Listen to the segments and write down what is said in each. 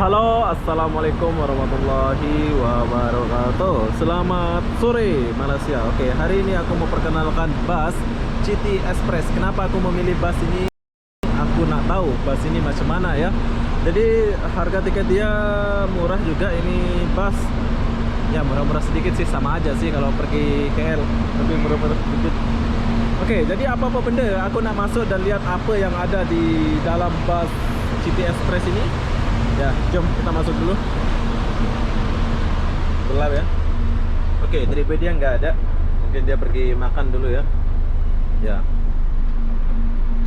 Halo, assalamualaikum warahmatullahi wabarakatuh. Selamat sore Malaysia. Oke, hari ini aku mau perkenalkan bus City Express. Kenapa aku memilih bus ini? Aku nak tahu bus ini macam mana ya. Jadi harga tiket dia murah juga. Ini bus ya murah-murah sedikit sih, sama aja sih kalau pergi KL, tapi murah-murah sedikit. Oke, jadi apa-apa benda aku nak masuk dan lihat apa yang ada di dalam bus City Express ini. Ya, jom kita masuk dulu. Gelap ya. Oke, driver dia nggak ada. Mungkin dia pergi makan dulu ya. Ya.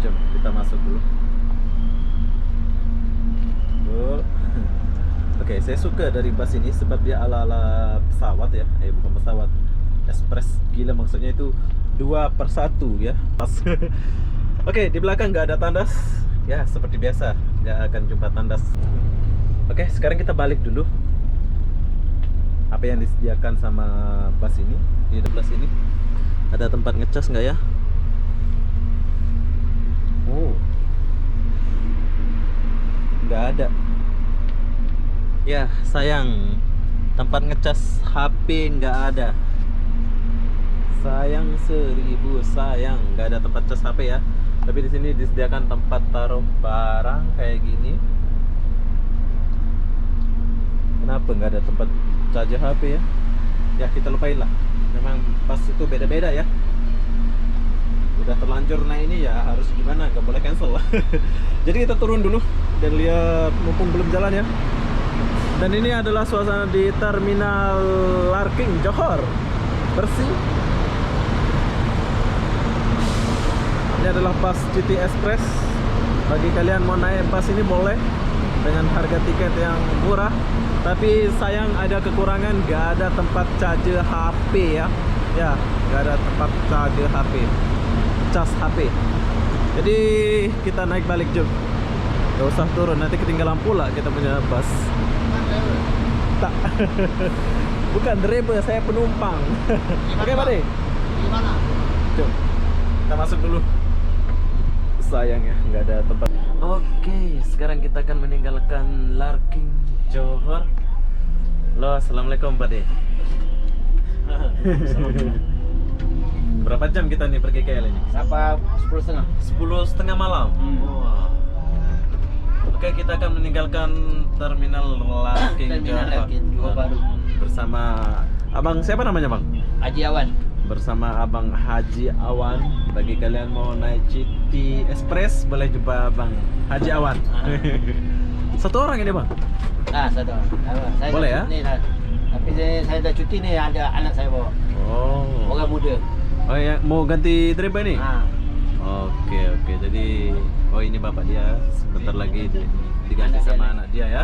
Jom kita masuk dulu. Oh. Oke, saya suka dari bus ini sebab dia ala-ala pesawat ya. Bukan pesawat. Express. Gila, maksudnya itu 2/1 ya. Pas. Oke, di belakang nggak ada tandas. Ya, seperti biasa, nggak akan jumpa tandas. Oke, sekarang kita balik dulu. Apa yang disediakan sama bus ini? Di sebelah sini ada tempat ngecas nggak ya? Oh, nggak ada. Ya, sayang, tempat ngecas HP nggak ada. Sayang 1000, sayang, nggak ada tempat cas HP ya. Tapi di sini disediakan tempat taruh barang kayak gini. Kenapa nggak ada tempat charger HP ya? Ya kita lupain lah. Memang pas itu beda-beda ya. Udah terlanjur naik ini ya harus gimana? Nggak boleh cancel lah. Jadi kita turun dulu dan lihat mumpung belum jalan ya. Dan ini adalah suasana di Terminal Larking Johor. Bersih. Ini adalah bus City Express. Bagi kalian mau naik bus ini boleh dengan harga tiket yang murah. Tapi sayang ada kekurangan, nggak ada tempat charger HP ya. Ya, nggak ada tempat charger HP, cas HP. Jadi kita naik balik jom. Gak usah turun, nanti ketinggalan pula kita punya bus. Tak. Bukan driver, saya penumpang. Oke, Pak De. Gimana? Jom, kita masuk dulu. Sayang ya, nggak ada tempat. Oke, sekarang kita akan meninggalkan Larking Johor. Halo, assalamualaikum Pak De. Berapa jam kita nih pergi KL ini? Sampai 10:30. 10:30 malam. Wah. Oke, kita akan meninggalkan Terminal Larking Johor baru. bersama Abang siapa namanya Bang? Haji Awan. Bersama Abang Haji Awan. Bagi kalian mau naik City Express boleh jumpa Abang Haji Awan. Satu orang ini Bang? Satu. Saya Boleh ya? Nih, tapi saya dah cuti nih, ada anak saya bawa. Oh. Orang muda. Oh ya, mau ganti driver nih? Ah. Oke. Jadi, oh ini bapak dia sebentar lagi diganti sama anak dia ya.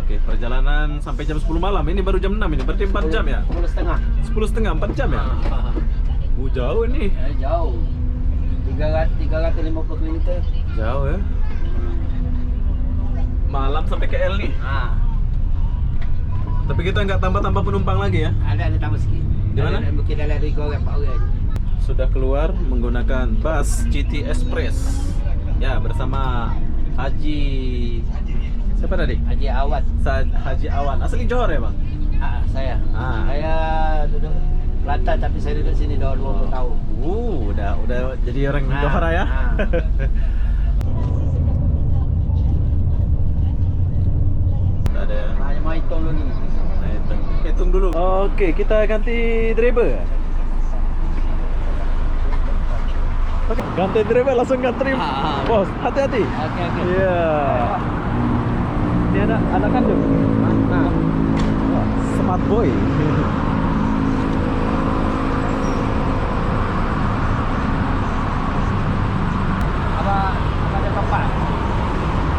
Oke, perjalanan sampai jam 10 malam. Ini baru jam 6 ini, berarti 4 jam ya? 10:30. 10:30, 4 jam ya? Jauh ini. Jauh. 350 km. Jauh ya. Malam sampai KL nih. Tapi kita nggak tambah-tambah penumpang lagi ya? Ada tambah sikit. Di mana? Mungkin ada 3 orang, 4 orang. Sudah keluar menggunakan bus City Express. Ya, bersama Haji siapa tadi? Haji Awan. Haji Awan. Asli Johor ya, Bang? Saya. Saya duduk Kelantan tapi saya duduk sini dah 20 tahun. Udah jadi orang Johor ya. Ada Mai hitung dulu ni. hitung dulu. Oke, kita ganti driver. Oke, ganti driver langsung ganti. Bos, hati-hati. Okey. Iya. Ini ada anak kandung. Wah, smart boy. Apa ada bapak?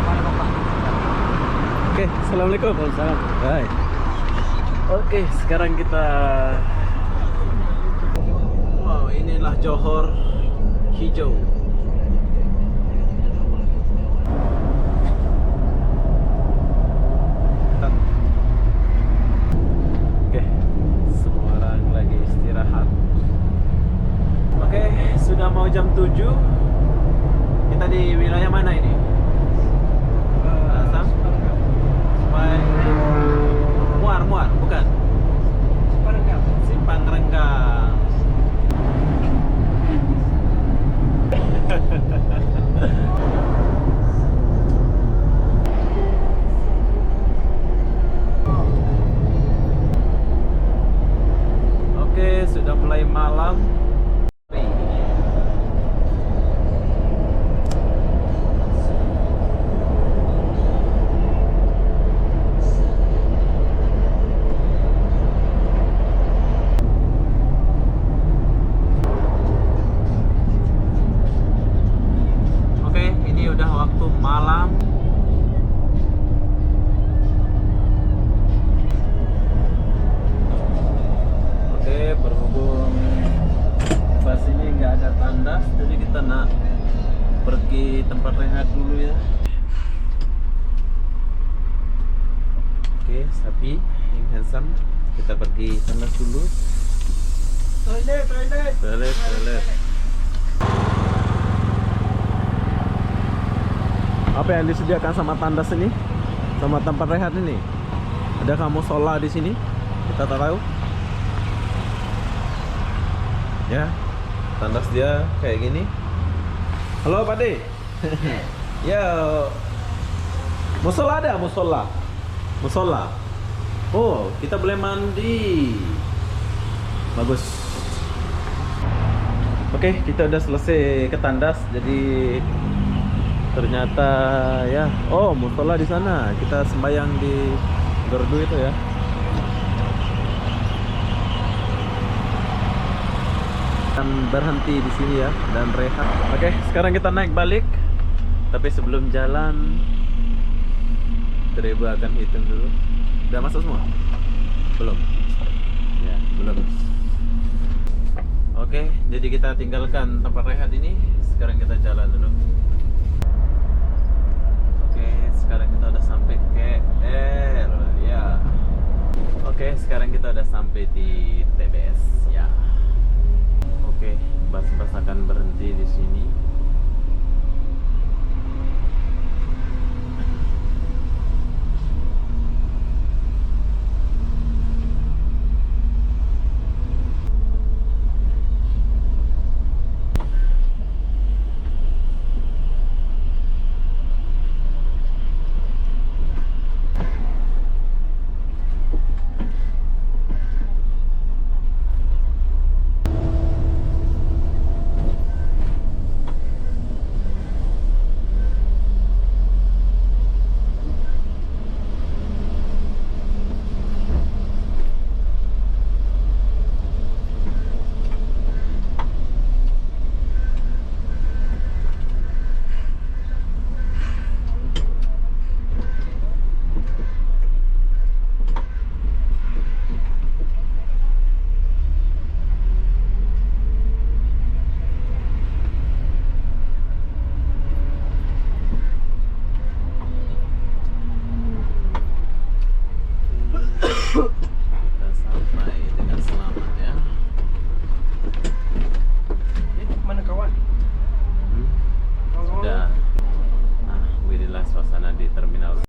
Ada bapak. Oke, assalamualaikum. Waalaikumsalam. Hai. Oke, sekarang kita. Wow, inilah Johor hijau. Oke, semua orang lagi istirahat. Oke, sudah mau jam 7. Kita di wilayah mana ini? Asam? Sapi yang handsome. Kita pergi tandas dulu. Toilet. Apa yang disediakan sama tandas ini? Sama tempat rehat ini? Ada kamu musola di sini? Kita tak tahu. Ya, tandas dia kayak gini. Halo Pak De. Ya, musola ada musola. Oh, kita boleh mandi. Bagus. Oke, kita udah selesai ke tandas. Jadi ternyata ya, oh musola di sana. Kita sembahyang di gerdu itu ya. Dan berhenti di sini ya dan rehat. Oke, sekarang kita naik balik. Tapi sebelum jalan, Ibu akan hitung dulu. Udah masuk semua? Belum? Ya, belum. Oke, jadi kita tinggalkan tempat rehat ini. Sekarang kita jalan dulu. Oke, sekarang kita udah sampai KL ya. Oke, sekarang kita udah sampai di TBS ya. Oke, bus akan berhenti di sini.